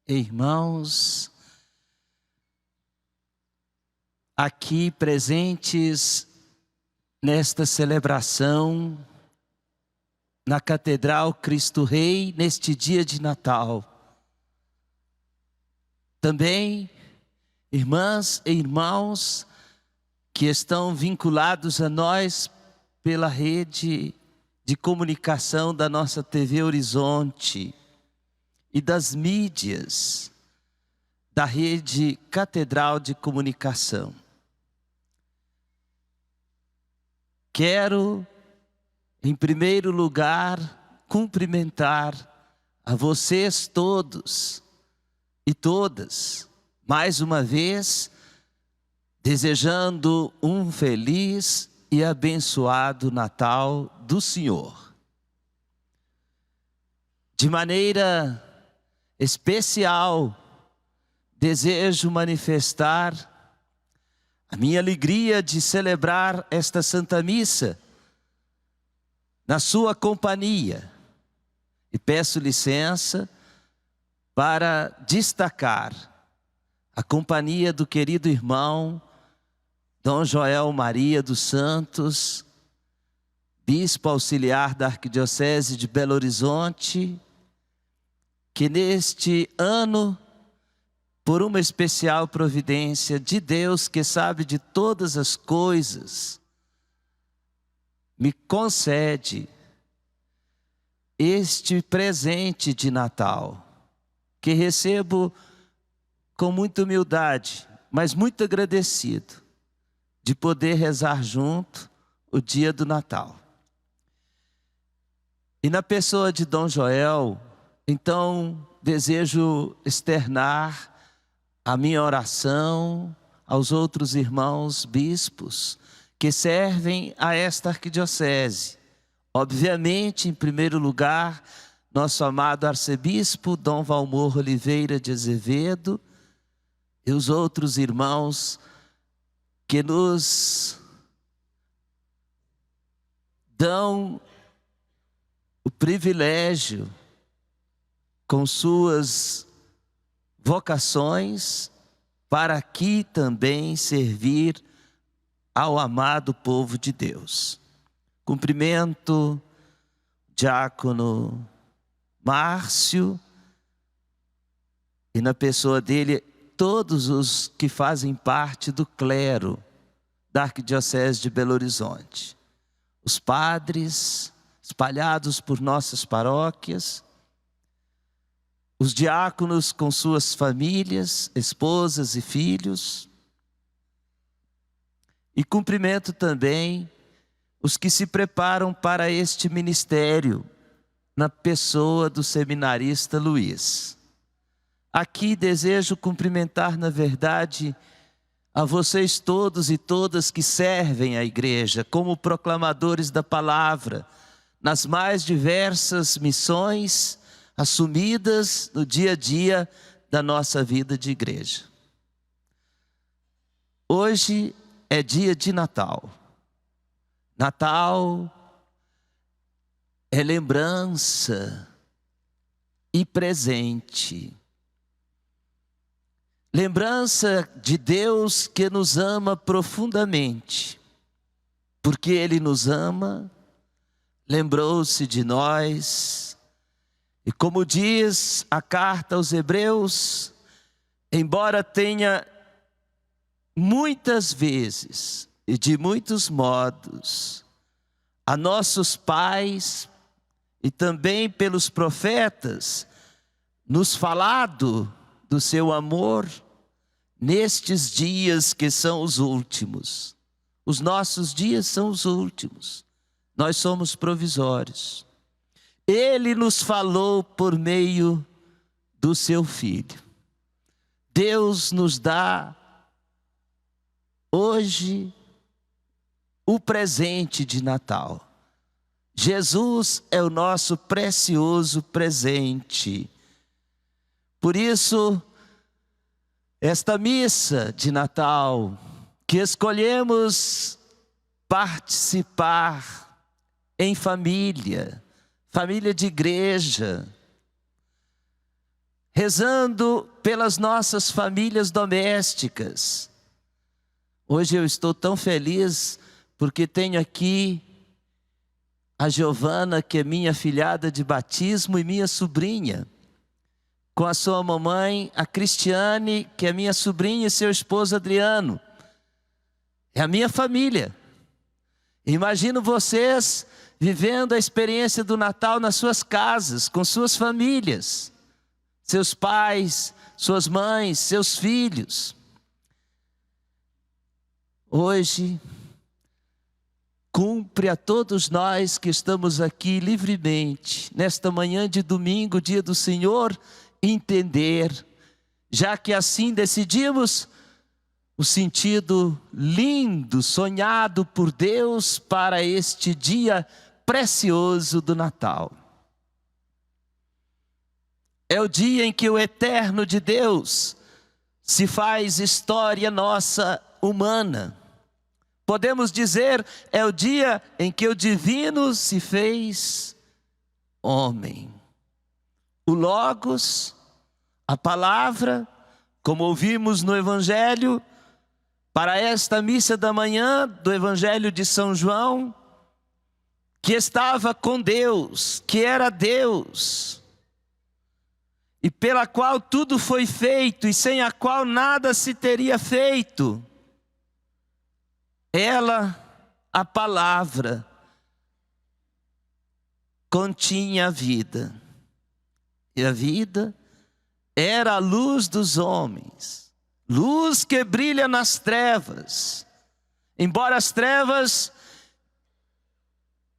irmãos aqui presentes nesta celebração na Catedral Cristo Rei, neste dia de Natal. Também irmãs e irmãos que estão vinculados a nós pela rede de comunicação da nossa TV Horizonte e das mídias da rede Catedral de Comunicação. Quero, em primeiro lugar, cumprimentar a vocês todos e todas, mais uma vez, desejando um feliz e abençoado Natal do Senhor. De maneira especial, desejo manifestar a minha alegria de celebrar esta Santa Missa na sua companhia. E peço licença para destacar a companhia do querido irmão Dom Joel Maria dos Santos, bispo auxiliar da Arquidiocese de Belo Horizonte, que neste ano, por uma especial providência de Deus que sabe de todas as coisas, me concede este presente de Natal, que recebo com muita humildade, mas muito agradecido, de poder rezar junto o dia do Natal. E na pessoa de Dom Joel, então desejo externar a minha oração aos outros irmãos bispos que servem a esta arquidiocese. Obviamente, em primeiro lugar, nosso amado arcebispo Dom Valmor Oliveira de Azevedo e os outros irmãos que nos dão o privilégio, com suas vocações, para aqui também servir ao amado povo de Deus. Cumprimento o diácono Márcio e, na pessoa dele, todos os que fazem parte do clero da Arquidiocese de Belo Horizonte. Os padres espalhados por nossas paróquias, os diáconos com suas famílias, esposas e filhos. E cumprimento também os que se preparam para este ministério, na pessoa do seminarista Luiz. Aqui desejo cumprimentar, na verdade, a vocês todos e todas que servem a igreja como proclamadores da palavra, nas mais diversas missões assumidas no dia a dia da nossa vida de igreja. Hoje é dia de Natal. Natal é lembrança e presente. Lembrança de Deus que nos ama profundamente. Porque Ele nos ama, lembrou-se de nós. E como diz a carta aos Hebreus, embora tenha muitas vezes e de muitos modos a nossos pais e também pelos profetas nos falado do seu amor, nestes dias que são os últimos. Os nossos dias são os últimos. Nós somos provisórios. Ele nos falou por meio do seu Filho. Deus nos dá hoje o presente de Natal. Jesus é o nosso precioso presente. Por isso, esta missa de Natal, que escolhemos participar em família, família de igreja, rezando pelas nossas famílias domésticas. Hoje eu estou tão feliz porque tenho aqui a Giovana, que é minha filhada de batismo e minha sobrinha, com a sua mamãe, a Cristiane, que é minha sobrinha, e seu esposo Adriano. É a minha família. Imagino vocês vivendo a experiência do Natal nas suas casas, com suas famílias, seus pais, suas mães, seus filhos. Hoje, cumpre a todos nós que estamos aqui livremente, nesta manhã de domingo, dia do Senhor, entender, já que assim decidimos, o sentido lindo, sonhado por Deus para este dia precioso do Natal. É o dia em que o eterno de Deus se faz história nossa humana. Podemos dizer, é o dia em que o divino se fez homem. O Logos, a palavra, como ouvimos no Evangelho, para esta missa da manhã do Evangelho de São João, que estava com Deus, que era Deus, e pela qual tudo foi feito, e sem a qual nada se teria feito. Ela, a palavra, continha a vida. E a vida era a luz dos homens. Luz que brilha nas trevas. Embora as trevas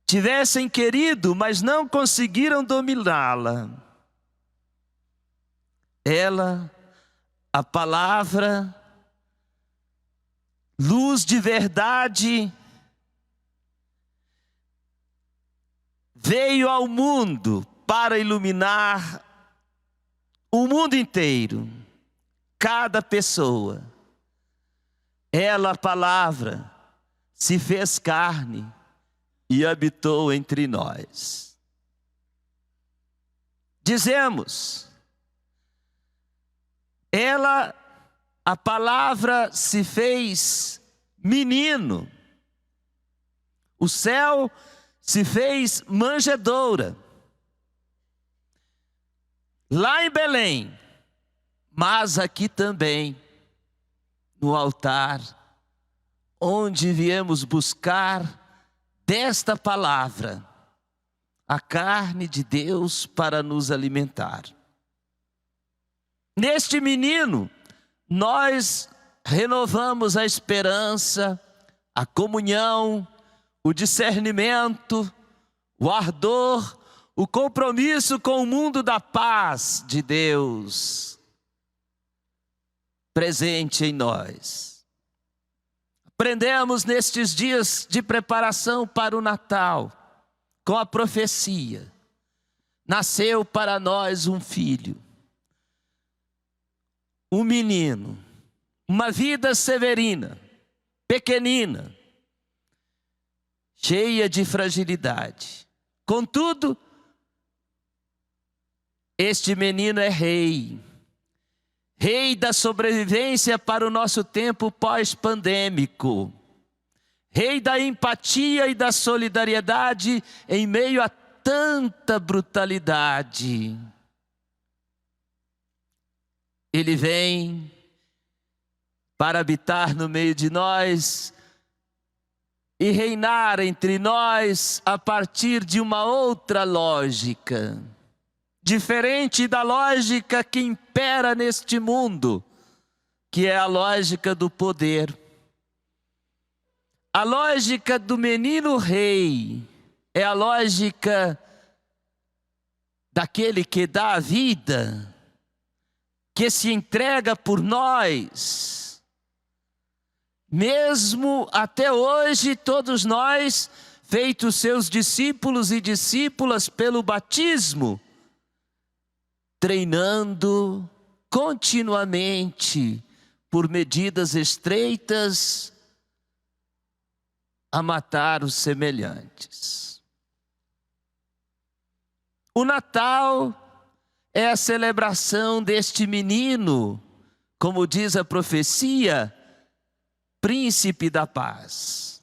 tivessem querido, mas não conseguiram dominá-la. Ela, a palavra, luz de verdade, veio ao mundo para iluminar o mundo inteiro, cada pessoa. Ela, a palavra, se fez carne e habitou entre nós. Dizemos, ela, a palavra, se fez menino. O céu se fez manjedoura. Lá em Belém, mas aqui também, no altar, onde viemos buscar desta palavra, a carne de Deus para nos alimentar. Neste menino, nós renovamos a esperança, a comunhão, o discernimento, o ardor, o compromisso com o mundo da paz de Deus presente em nós. Aprendemos nestes dias de preparação para o Natal, com a profecia: nasceu para nós um filho, um menino, uma vida severina, pequenina, cheia de fragilidade. Contudo, este menino é rei, rei da sobrevivência para o nosso tempo pós-pandêmico, rei da empatia e da solidariedade em meio a tanta brutalidade. Ele vem para habitar no meio de nós e reinar entre nós a partir de uma outra lógica, diferente da lógica que impera neste mundo, que é a lógica do poder. A lógica do menino rei é a lógica daquele que dá a vida, que se entrega por nós. Mesmo até hoje, todos nós, feitos seus discípulos e discípulas pelo batismo, treinando continuamente, por medidas estreitas, a matar os semelhantes. O Natal é a celebração deste menino, como diz a profecia, príncipe da paz.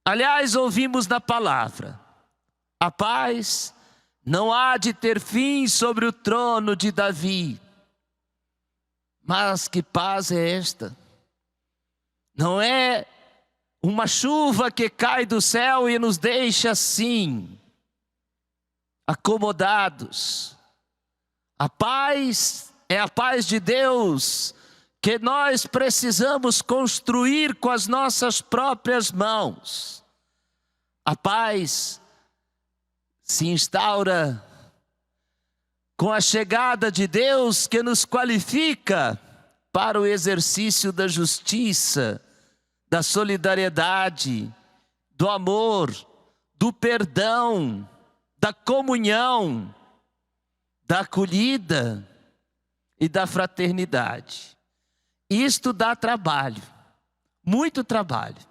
Aliás, ouvimos na palavra: a paz não há de ter fim sobre o trono de Davi. Mas que paz é esta? Não é uma chuva que cai do céu e nos deixa assim, acomodados. A paz é a paz de Deus, que nós precisamos construir com as nossas próprias mãos. A paz se instaura com a chegada de Deus, que nos qualifica para o exercício da justiça, da solidariedade, do amor, do perdão, da comunhão, da acolhida e da fraternidade. Isto dá trabalho, muito trabalho.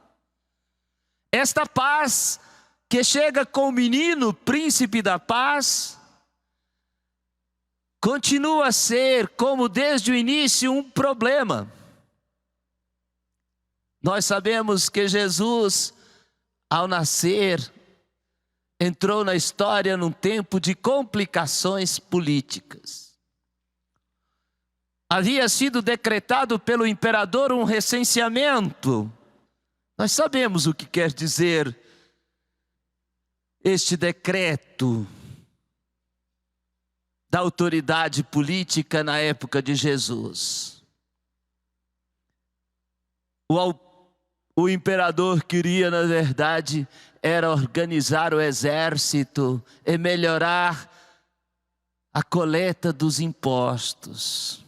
Esta paz que chega com o menino, príncipe da paz, continua a ser, como desde o início, um problema. Nós sabemos que Jesus, ao nascer, entrou na história num tempo de complicações políticas. Havia sido decretado pelo imperador um recenseamento. Nós sabemos o que quer dizer este decreto da autoridade política na época de Jesus. O imperador queria, na verdade, era organizar o exército e melhorar a coleta dos impostos.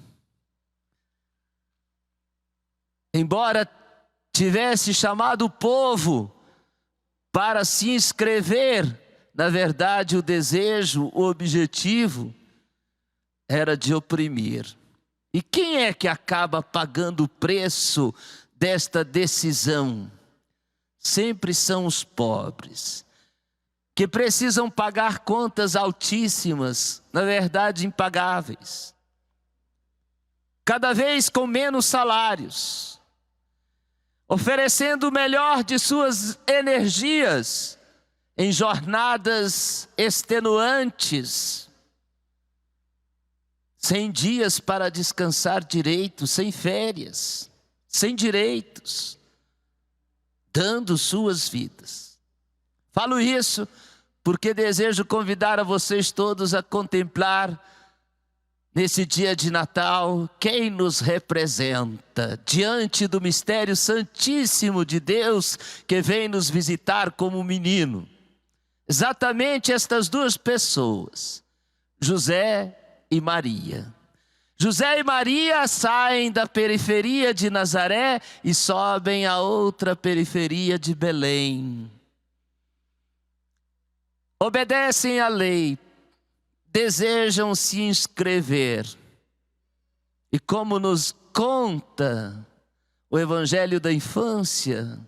Embora tivesse chamado o povo para se inscrever, na verdade o desejo, o objetivo era de oprimir. E quem é que acaba pagando o preço desta decisão? Sempre são os pobres, que precisam pagar contas altíssimas, na verdade impagáveis, cada vez com menos salários, oferecendo o melhor de suas energias em jornadas extenuantes, sem dias para descansar direito, sem férias, sem direitos, dando suas vidas. Falo isso porque desejo convidar a vocês todos a contemplar, nesse dia de Natal, quem nos representa diante do mistério santíssimo de Deus, que vem nos visitar como menino. Exatamente estas duas pessoas, José e Maria. José e Maria saem da periferia de Nazaré e sobem a outra periferia de Belém. Obedecem à lei, desejam se inscrever. E como nos conta o Evangelho da infância,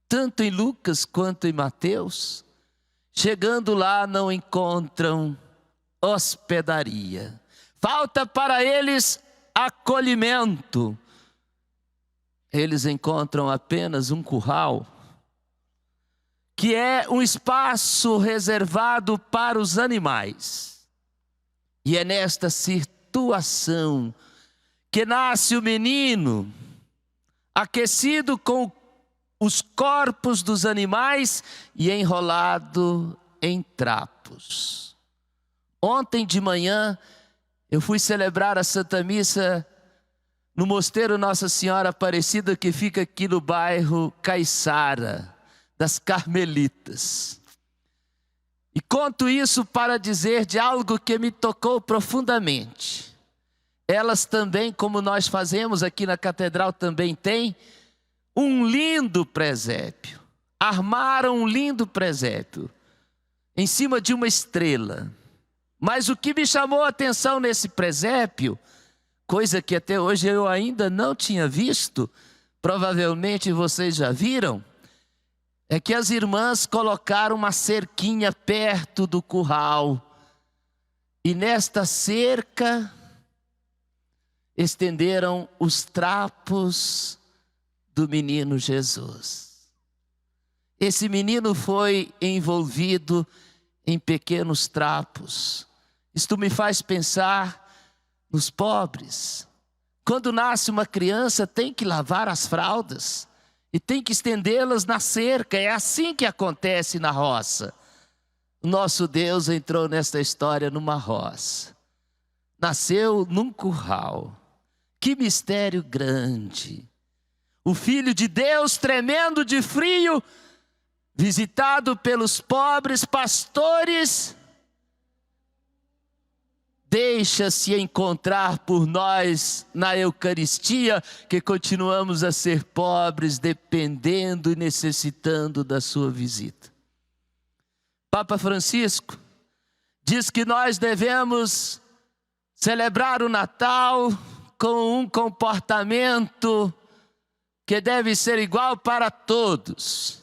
tanto em Lucas quanto em Mateus, chegando lá não encontram hospedaria. Falta para eles acolhimento. Eles encontram apenas um curral, que é um espaço reservado para os animais. E é nesta situação que nasce o menino, aquecido com os corpos dos animais e enrolado em trapos. Ontem de manhã eu fui celebrar a Santa Missa no Mosteiro Nossa Senhora Aparecida, que fica aqui no bairro Caiçara, das Carmelitas. E conto isso para dizer de algo que me tocou profundamente. Elas também, como nós fazemos aqui na Catedral, também têm um lindo presépio. Armaram um lindo presépio em cima de uma estrela. Mas o que me chamou a atenção nesse presépio, coisa que até hoje eu ainda não tinha visto, provavelmente vocês já viram, é que as irmãs colocaram uma cerquinha perto do curral. E nesta cerca estenderam os trapos do menino Jesus. Esse menino foi envolvido em pequenos trapos. Isto me faz pensar nos pobres. Quando nasce uma criança, tem que lavar as fraldas e tem que estendê-las na cerca. É assim que acontece na roça. Nosso Deus entrou nesta história numa roça. Nasceu num curral. Que mistério grande. O Filho de Deus, tremendo de frio, visitado pelos pobres pastores, deixa-se encontrar por nós na Eucaristia, que continuamos a ser pobres, dependendo e necessitando da sua visita. Papa Francisco diz que nós devemos celebrar o Natal com um comportamento que deve ser igual para todos.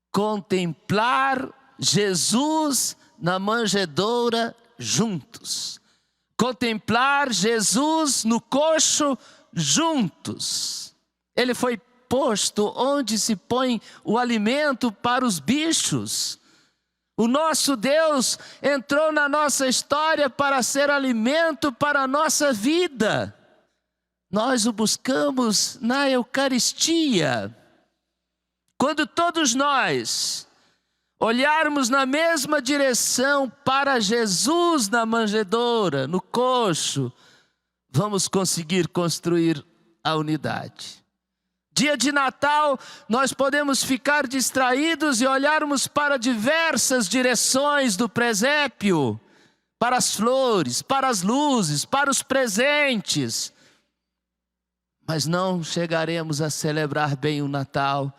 Contemplar Jesus na manjedoura juntos. Contemplar Jesus no coxo juntos. Ele foi posto onde se põe o alimento para os bichos. O nosso Deus entrou na nossa história para ser alimento para a nossa vida. Nós o buscamos na Eucaristia. Quando todos nós olharmos na mesma direção para Jesus na manjedoura, no coxo, vamos conseguir construir a unidade. Dia de Natal, nós podemos ficar distraídos e olharmos para diversas direções do presépio, para as flores, para as luzes, para os presentes. Mas não chegaremos a celebrar bem o Natal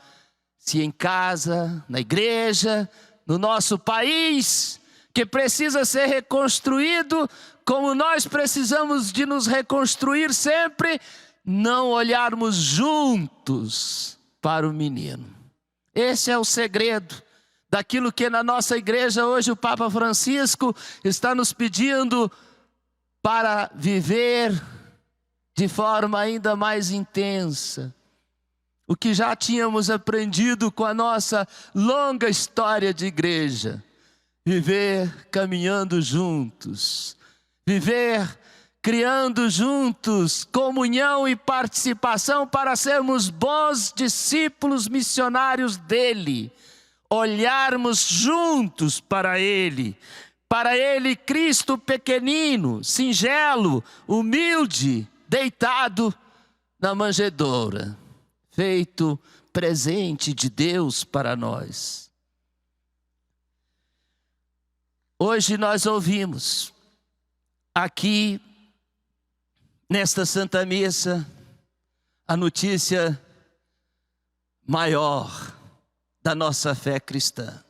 se em casa, na igreja, no nosso país, que precisa ser reconstruído, como nós precisamos de nos reconstruir sempre, não olharmos juntos para o menino. Esse é o segredo daquilo que na nossa igreja hoje o Papa Francisco está nos pedindo para viver de forma ainda mais intensa. O que já tínhamos aprendido com a nossa longa história de igreja. Viver caminhando juntos. Viver criando juntos comunhão e participação para sermos bons discípulos missionários dele. Olharmos juntos para ele. Para ele, Cristo pequenino, singelo, humilde, deitado na manjedoura. Feito presente de Deus para nós. Hoje nós ouvimos aqui nesta Santa Missa a notícia maior da nossa fé cristã.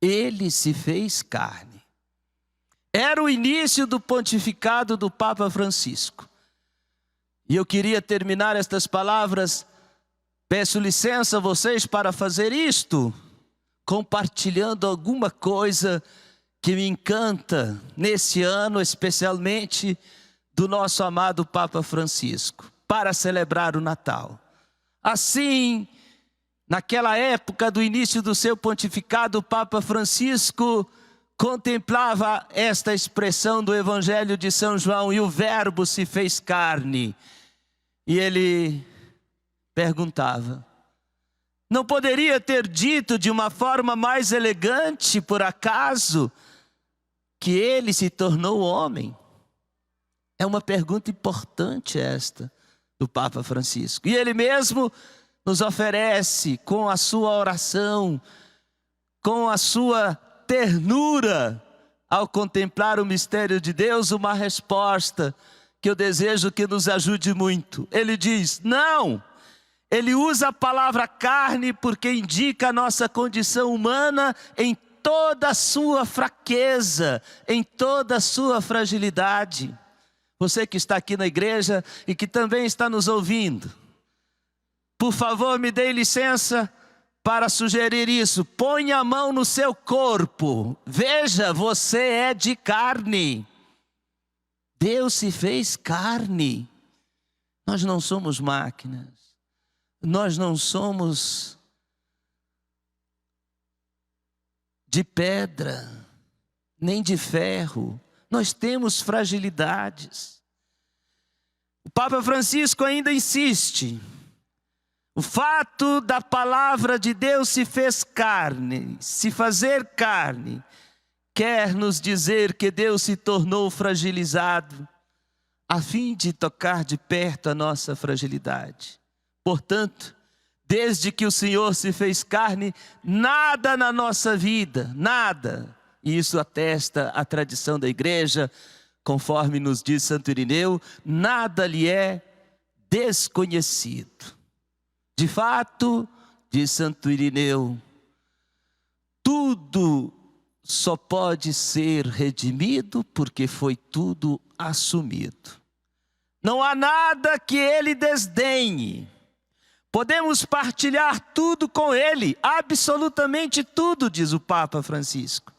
Ele se fez carne. Era o início do pontificado do Papa Francisco. E eu queria terminar estas palavras. Peço licença a vocês para fazer isto, compartilhando alguma coisa que me encanta nesse ano, especialmente do nosso amado Papa Francisco, para celebrar o Natal. Assim, naquela época do início do seu pontificado, o Papa Francisco contemplava esta expressão do Evangelho de São João, e o Verbo se fez carne. E ele perguntava, não poderia ter dito de uma forma mais elegante, por acaso, que ele se tornou homem? É uma pergunta importante esta do Papa Francisco. E ele mesmo nos oferece, com a sua oração, com a sua ternura, ao contemplar o mistério de Deus, uma resposta que eu desejo que nos ajude muito. Ele diz, não! Ele usa a palavra carne porque indica a nossa condição humana em toda a sua fraqueza, em toda a sua fragilidade. Você que está aqui na igreja e que também está nos ouvindo, por favor, me dê licença para sugerir isso. Ponha a mão no seu corpo. Veja, você é de carne. Deus se fez carne. Nós não somos máquinas. Nós não somos de pedra, nem de ferro. Nós temos fragilidades. O Papa Francisco ainda insiste. O fato da palavra de Deus se fez carne, se fazer carne, quer nos dizer que Deus se tornou fragilizado, a fim de tocar de perto a nossa fragilidade. Portanto, desde que o Senhor se fez carne, nada na nossa vida, nada, e isso atesta a tradição da igreja, conforme nos diz Santo Irineu, nada lhe é desconhecido. De fato, diz Santo Irineu, tudo só pode ser redimido porque foi tudo assumido. Não há nada que ele desdenhe. Podemos partilhar tudo com ele, absolutamente tudo, diz o Papa Francisco.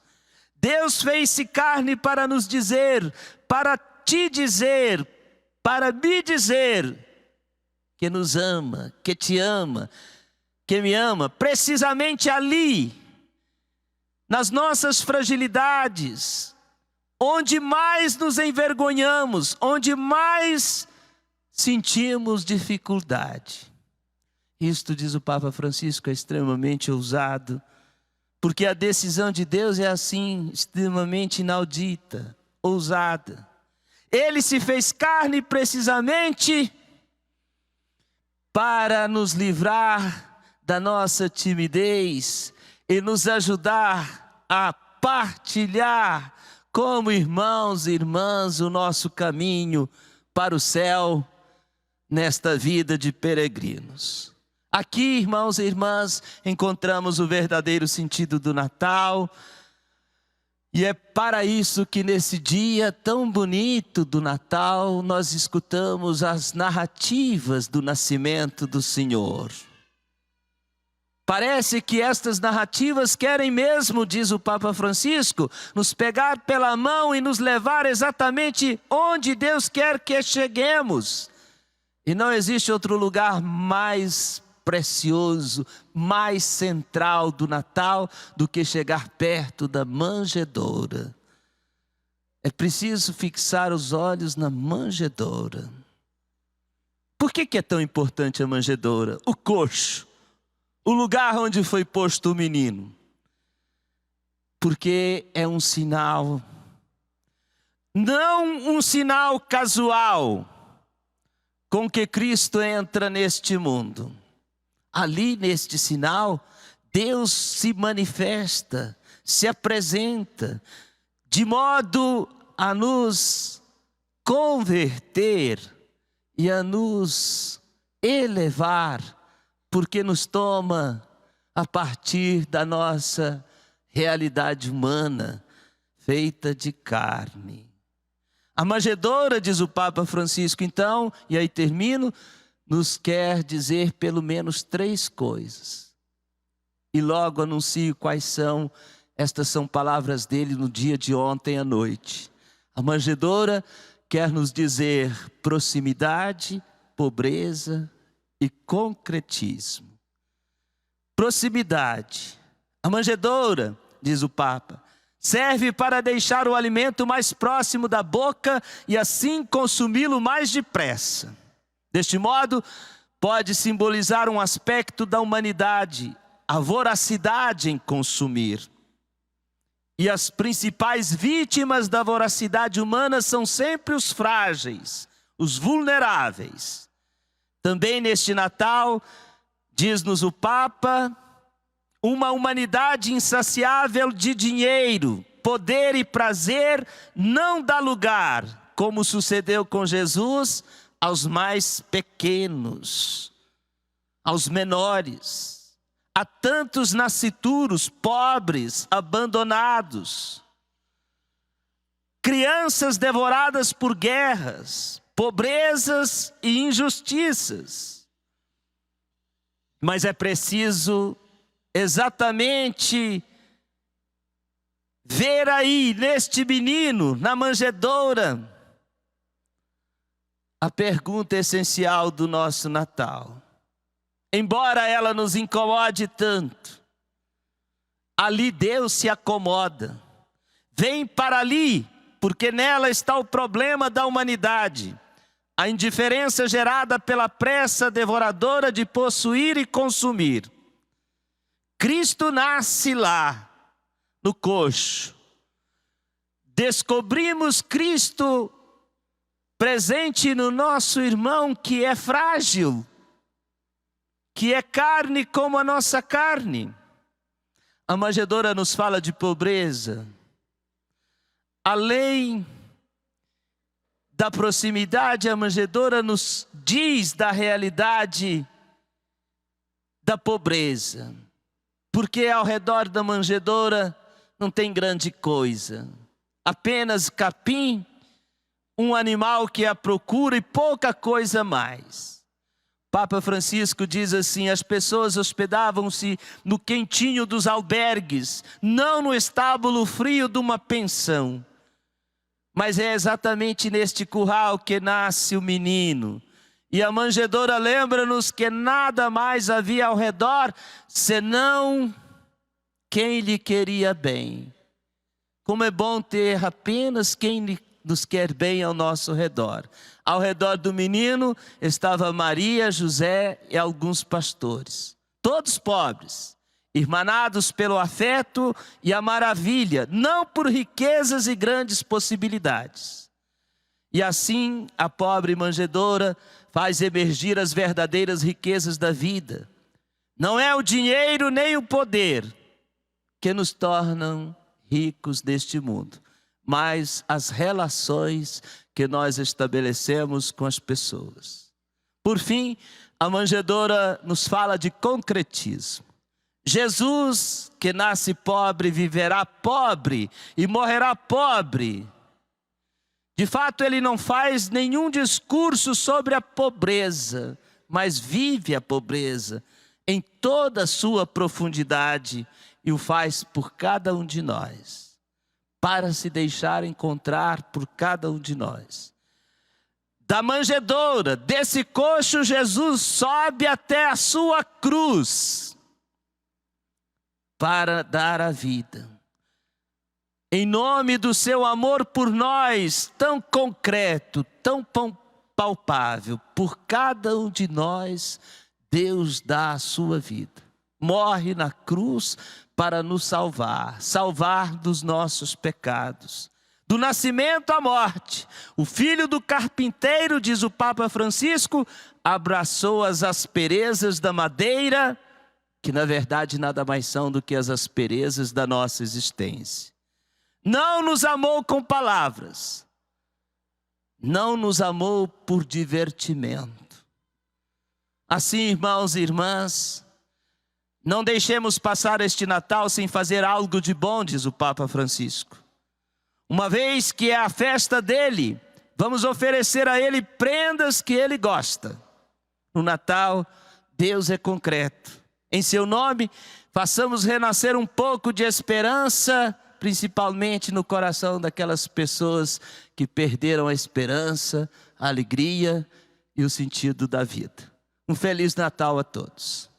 Deus fez-se carne para nos dizer, para te dizer, para me dizer que nos ama, que te ama, que me ama, precisamente ali, nas nossas fragilidades, onde mais nos envergonhamos, onde mais sentimos dificuldade. Isto, diz o Papa Francisco, é extremamente ousado, porque a decisão de Deus é assim, extremamente inaudita, ousada. Ele se fez carne precisamente para nos livrar da nossa timidez e nos ajudar a partilhar como irmãos e irmãs o nosso caminho para o céu nesta vida de peregrinos. Aqui, irmãos e irmãs, encontramos o verdadeiro sentido do Natal. E é para isso que nesse dia tão bonito do Natal, nós escutamos as narrativas do nascimento do Senhor. Parece que estas narrativas querem mesmo, diz o Papa Francisco, nos pegar pela mão e nos levar exatamente onde Deus quer que cheguemos. E não existe outro lugar mais precioso, mais central do Natal do que chegar perto da manjedoura. É preciso fixar os olhos na manjedoura. Por que é tão importante a manjedoura? O coxo, o lugar onde foi posto o menino. Porque é um sinal, não um sinal casual, com que Cristo entra neste mundo. Ali neste sinal, Deus se manifesta, se apresenta, de modo a nos converter e a nos elevar, porque nos toma a partir da nossa realidade humana, feita de carne. A manjedoura, diz o Papa Francisco, então, e aí termino, nos quer dizer pelo menos 3 coisas. E logo anuncio quais são. Estas são palavras dele no dia de ontem à noite. A manjedoura quer nos dizer proximidade, pobreza e concretismo. Proximidade. A manjedoura, diz o Papa, serve para deixar o alimento mais próximo da boca e assim consumi-lo mais depressa. Deste modo, pode simbolizar um aspecto da humanidade, a voracidade em consumir. E as principais vítimas da voracidade humana são sempre os frágeis, os vulneráveis. Também neste Natal, diz-nos o Papa, uma humanidade insaciável de dinheiro, poder e prazer não dá lugar, como sucedeu com Jesus, aos mais pequenos, aos menores. Há tantos nascituros, pobres, abandonados. Crianças devoradas por guerras, pobrezas e injustiças. Mas é preciso exatamente ver aí neste menino, na manjedoura, a pergunta essencial do nosso Natal. Embora ela nos incomode tanto, ali Deus se acomoda. Vem para ali, porque nela está o problema da humanidade. A indiferença gerada pela pressa devoradora de possuir e consumir. Cristo nasce lá, no coxo. Descobrimos Cristo presente no nosso irmão que é frágil, que é carne como a nossa carne. A manjedoura nos fala de pobreza. Além da proximidade, a manjedoura nos diz da realidade da pobreza. Porque ao redor da manjedoura não tem grande coisa. Apenas capim, um animal que a procura e pouca coisa mais. Papa Francisco diz assim: as pessoas hospedavam-se no quentinho dos albergues, não no estábulo frio de uma pensão. Mas é exatamente neste curral que nasce o menino. E a manjedoura lembra-nos que nada mais havia ao redor, senão quem lhe queria bem. Como é bom ter apenas quem nos quer bem ao nosso redor. Ao redor do menino estava Maria, José e alguns pastores. Todos pobres, irmanados pelo afeto e a maravilha, não por riquezas e grandes possibilidades. E assim a pobre manjedoura faz emergir as verdadeiras riquezas da vida. Não é o dinheiro nem o poder que nos tornam ricos deste mundo, mas as relações que nós estabelecemos com as pessoas. Por fim, a manjedoura nos fala de concretismo. Jesus, que nasce pobre, viverá pobre e morrerá pobre. De fato, ele não faz nenhum discurso sobre a pobreza, mas vive a pobreza em toda a sua profundidade e o faz por cada um de nós, para se deixar encontrar por cada um de nós. Da manjedoura, desse coxo, Jesus sobe até a sua cruz para dar a vida. Em nome do seu amor por nós, tão concreto, tão palpável, por cada um de nós, Deus dá a sua vida. Morre na cruz para nos salvar, salvar dos nossos pecados. Do nascimento à morte, o filho do carpinteiro, diz o Papa Francisco, abraçou as asperezas da madeira, que na verdade nada mais são do que as asperezas da nossa existência. Não nos amou com palavras, não nos amou por divertimento. Assim, irmãos e irmãs, não deixemos passar este Natal sem fazer algo de bom, diz o Papa Francisco. Uma vez que é a festa dele, vamos oferecer a ele prendas que ele gosta. No Natal, Deus é concreto. Em seu nome, façamos renascer um pouco de esperança, principalmente no coração daquelas pessoas que perderam a esperança, a alegria e o sentido da vida. Um Feliz Natal a todos.